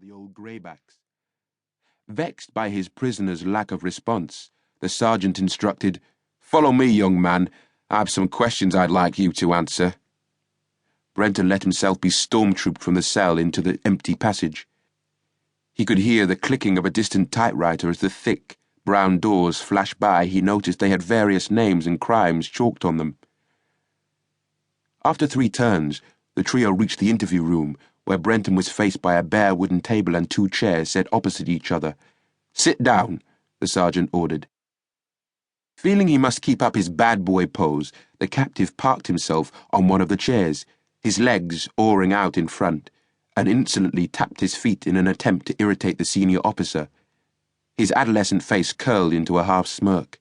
the old greybacks. Vexed by his prisoner's lack of response, the sergeant instructed, "Follow me, young man. I have some questions I'd like you to answer." Brenton let himself be stormtrooped from the cell into the empty passage. He could hear the clicking of a distant typewriter as the thick, brown doors flashed by. He noticed they had various names and crimes chalked on them. After 3 turns, the trio reached the interview room, where Brenton was faced by a bare wooden table and 2 chairs set opposite each other. "Sit down," the sergeant ordered. Feeling he must keep up his bad boy pose, the captive parked himself on one of the chairs, his legs oaring out in front, and insolently tapped his feet in an attempt to irritate the senior officer. His adolescent face curled into a half smirk.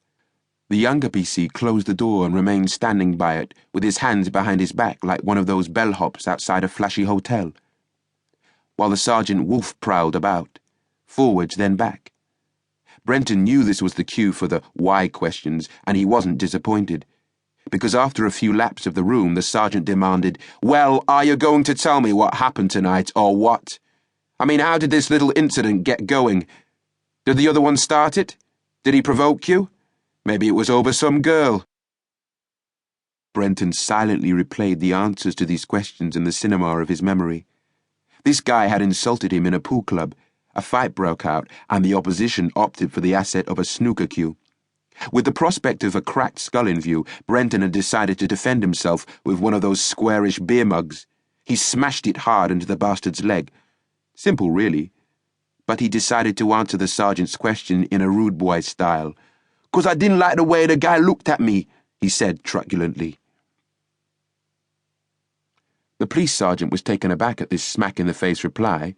The younger PC closed the door and remained standing by it, with his hands behind his back like one of those bellhops outside a flashy hotel, while the sergeant wolf-prowled about, forwards then back. Brenton knew this was the cue for the why questions, and he wasn't disappointed, because after a few laps of the room, the sergeant demanded, "Well, are you going to tell me what happened tonight, or what? I mean, how did this little incident get going? Did the other one start it? Did he provoke you? Maybe it was over some girl." Brenton silently replayed the answers to these questions in the cinema of his memory. This guy had insulted him in a pool club. A fight broke out, and the opposition opted for the asset of a snooker cue. With the prospect of a cracked skull in view, Brenton had decided to defend himself with one of those squarish beer mugs. He smashed it hard into the bastard's leg. Simple, really. But he decided to answer the sergeant's question in a rude boy style. "'Cause I didn't like the way the guy looked at me," he said truculently. The police sergeant was taken aback at this smack-in-the-face reply.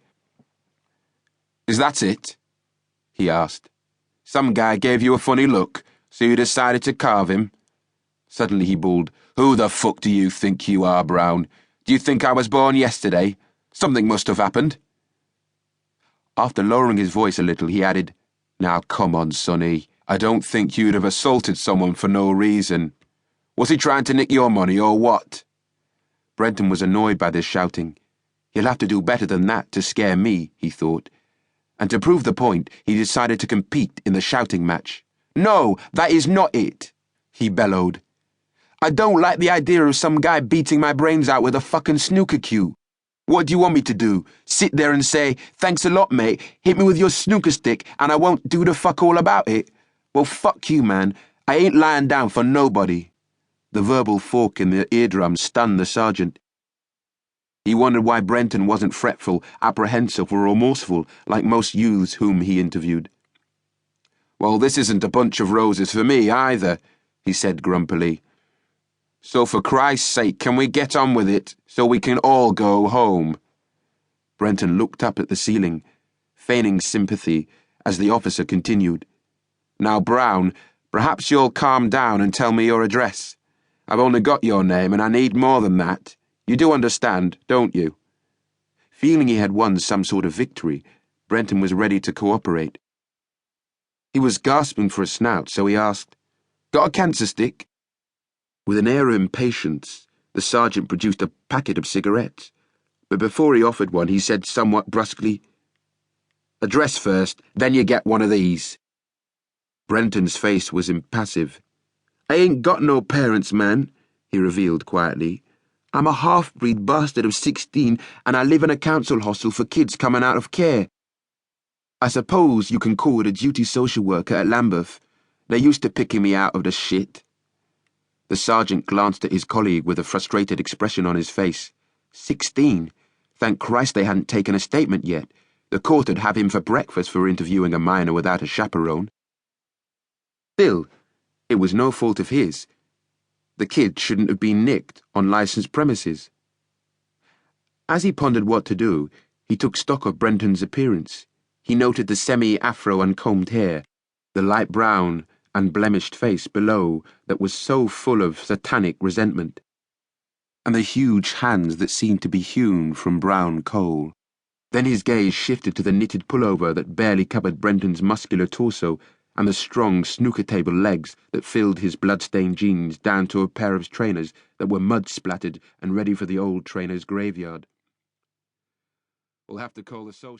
"Is that it?" he asked. "Some guy gave you a funny look, so you decided to carve him?" Suddenly he bawled, "Who the fuck do you think you are, Brown? Do you think I was born yesterday? Something must have happened." After lowering his voice a little, he added, "Now come on, Sonny. I don't think you'd have assaulted someone for no reason. Was he trying to nick your money or what?" Brenton was annoyed by this shouting. He'll have to do better than that to scare me, he thought. And to prove the point, he decided to compete in the shouting match. "No, that is not it," he bellowed. "I don't like the idea of some guy beating my brains out with a fucking snooker cue. What do you want me to do? Sit there and say, 'Thanks a lot, mate, hit me with your snooker stick and I won't do the fuck all about it'? Well, fuck you, man. I ain't lying down for nobody." The verbal fork in the eardrum stunned the sergeant. He wondered why Brenton wasn't fretful, apprehensive, or remorseful like most youths whom he interviewed. "Well, this isn't a bunch of roses for me either," he said grumpily. "So for Christ's sake, can we get on with it so we can all go home?" Brenton looked up at the ceiling, feigning sympathy, as the officer continued. "Now, Brown, perhaps you'll calm down and tell me your address. I've only got your name and I need more than that. You do understand, don't you?" Feeling he had won some sort of victory, Brenton was ready to cooperate. He was gasping for a snout, so he asked, "Got a cancer stick?" With an air of impatience, the sergeant produced a packet of cigarettes, but before he offered one, he said somewhat brusquely, "Address first, then you get one of these." Brenton's face was impassive. "I ain't got no parents, man," he revealed quietly. "I'm a half-breed bastard of 16, and I live in a council hostel for kids coming out of care. I suppose you can call it a duty social worker at Lambeth. They're used to picking me out of the shit." The sergeant glanced at his colleague with a frustrated expression on his face. 16? Thank Christ they hadn't taken a statement yet. The court would have him for breakfast for interviewing a minor without a chaperone. Still, it was no fault of his. The kid shouldn't have been nicked on licensed premises. As he pondered what to do, he took stock of Brenton's appearance. He noted the semi-afro uncombed hair, the light brown, unblemished face below that was so full of satanic resentment, and the huge hands that seemed to be hewn from brown coal. Then his gaze shifted to the knitted pullover that barely covered Brenton's muscular torso and the strong snooker-table legs that filled his blood-stained jeans down to a pair of trainers that were mud-splattered and ready for the old trainer's graveyard. "We'll have to call the social."